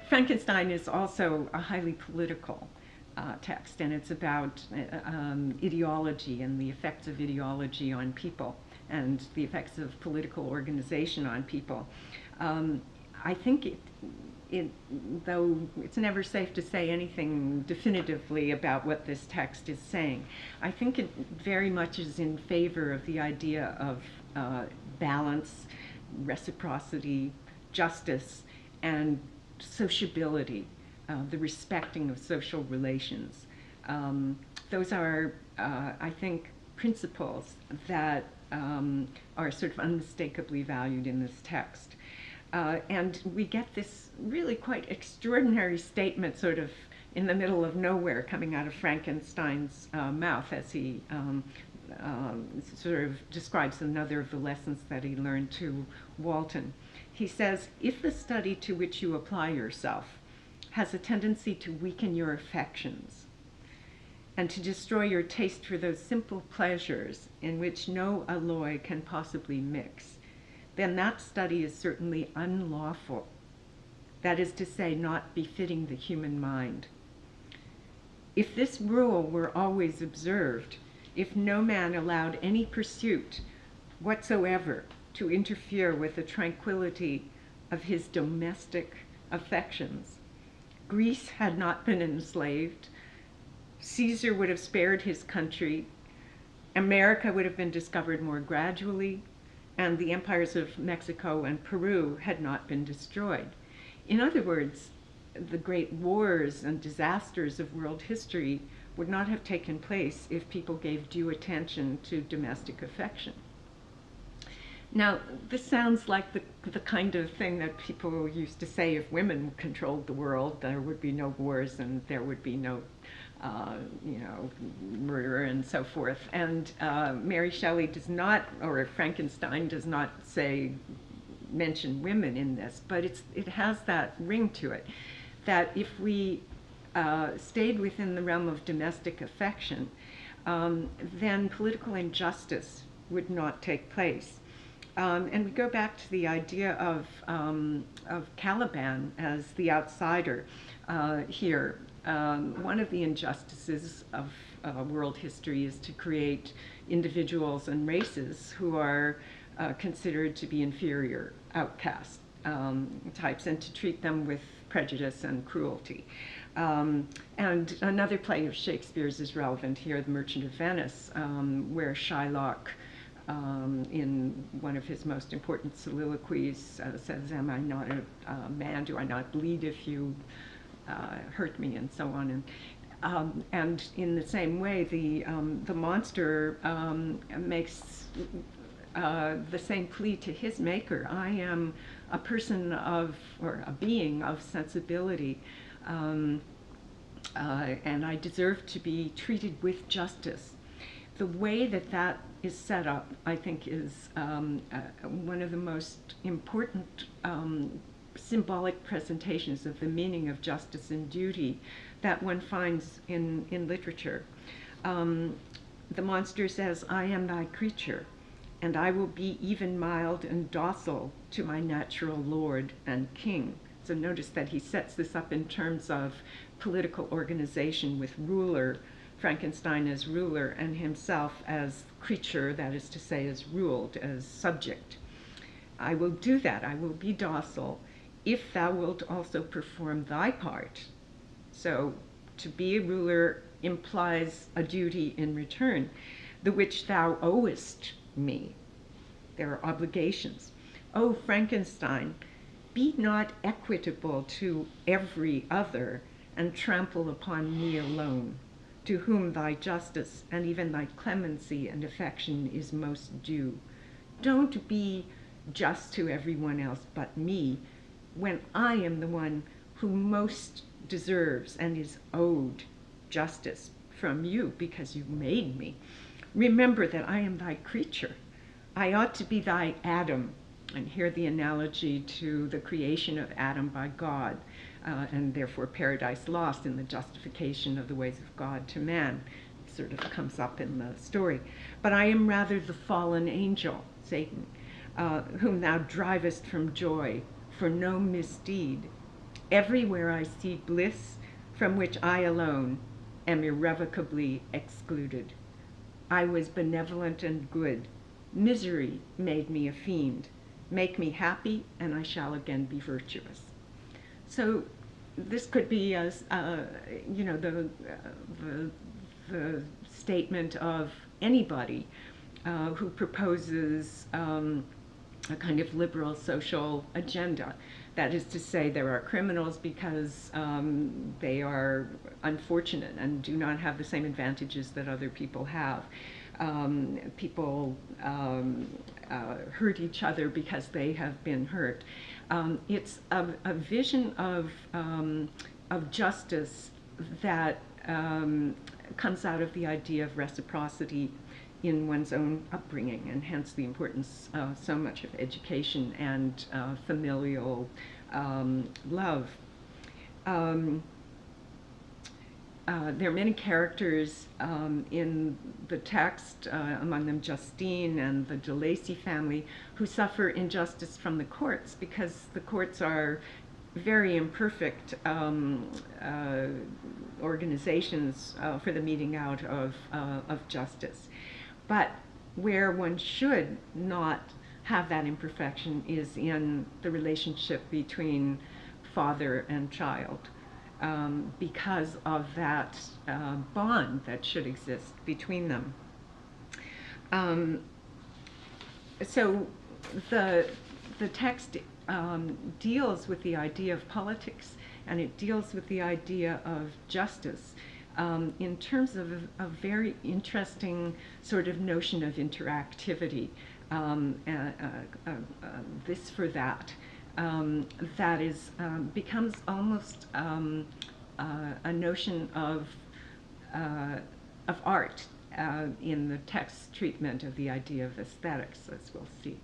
Frankenstein is also a highly political text, and it's about ideology and the effects of ideology on people and the effects of political organization on people. I think though it's never safe to say anything definitively about what this text is saying, I think it very much is in favor of the idea of balance, reciprocity, justice, and sociability, the respecting of social relations. Those are, I think, principles that are sort of unmistakably valued in this text. And we get this really quite extraordinary statement sort of in the middle of nowhere coming out of Frankenstein's mouth as he sort of describes another of the lessons that he learned to Walton. He says, if the study to which you apply yourself has a tendency to weaken your affections and to destroy your taste for those simple pleasures in which no alloy can possibly mix, then that study is certainly unlawful. That is to say, not befitting the human mind. If this rule were always observed, if no man allowed any pursuit whatsoever to interfere with the tranquility of his domestic affections, Greece had not been enslaved, Caesar would have spared his country, America would have been discovered more gradually, and the empires of Mexico and Peru had not been destroyed. In other words, the great wars and disasters of world history would not have taken place if people gave due attention to domestic affection. Now, this sounds like the kind of thing that people used to say if women controlled the world, there would be no wars and there would be no, murder and so forth. And Mary Shelley does not, or Frankenstein does not mention women in this, but it has that ring to it, that if we stayed within the realm of domestic affection, then political injustice would not take place. And we go back to the idea of Caliban as the outsider here. One of the injustices of world history is to create individuals and races who are considered to be inferior, outcast types, and to treat them with prejudice and cruelty. And another play of Shakespeare's is relevant here, The Merchant of Venice, where Shylock, in one of his most important soliloquies, says, am I not a man? Do I not bleed if you hurt me? And so on. And in the same way, the monster makes the same plea to his maker. I am a person of, or a being of sensibility, and I deserve to be treated with justice. The way that that is set up, I think, is one of the most important symbolic presentations of the meaning of justice and duty that one finds in literature. The monster says, I am thy creature, and I will be even mild and docile to my natural lord and king. So notice that he sets this up in terms of political organization with ruler, Frankenstein as ruler, and himself as creature, that is to say, as ruled, as subject. I will do that, I will be docile, if thou wilt also perform thy part. So to be a ruler implies a duty in return, the which thou owest me. There are obligations. O Frankenstein, be not equitable to every other, and trample upon me alone, to whom thy justice and even thy clemency and affection is most due. Don't be just to everyone else but me, when I am the one who most deserves and is owed justice from you because you made me. Remember that I am thy creature. I ought to be thy Adam. And here the analogy to the creation of Adam by God, and therefore paradise lost in the justification of the ways of God to man, sort of comes up in the story. But I am rather the fallen angel, Satan, whom thou drivest from joy for no misdeed. Everywhere I see bliss, from which I alone am irrevocably excluded. I was benevolent and good. Misery made me a fiend. Make me happy, and I shall again be virtuous. So this could be, as the statement of anybody who proposes a kind of liberal social agenda. That is to say, there are criminals because they are unfortunate and do not have the same advantages that other people have. People hurt each other because they have been hurt. It's a vision of justice that comes out of the idea of reciprocity in one's own upbringing, and hence the importance so much of education and familial love. There are many characters in the text, among them Justine and the De Lacy family, who suffer injustice from the courts because the courts are very imperfect organizations for the meting out of justice. But where one should not have that imperfection is in the relationship between father and child, because of that bond that should exist between them. So the text deals with the idea of politics, and it deals with the idea of justice in terms of a very interesting sort of notion of interactivity, this for that. That is becomes almost a notion of art in the text's treatment of the idea of aesthetics, as we'll see.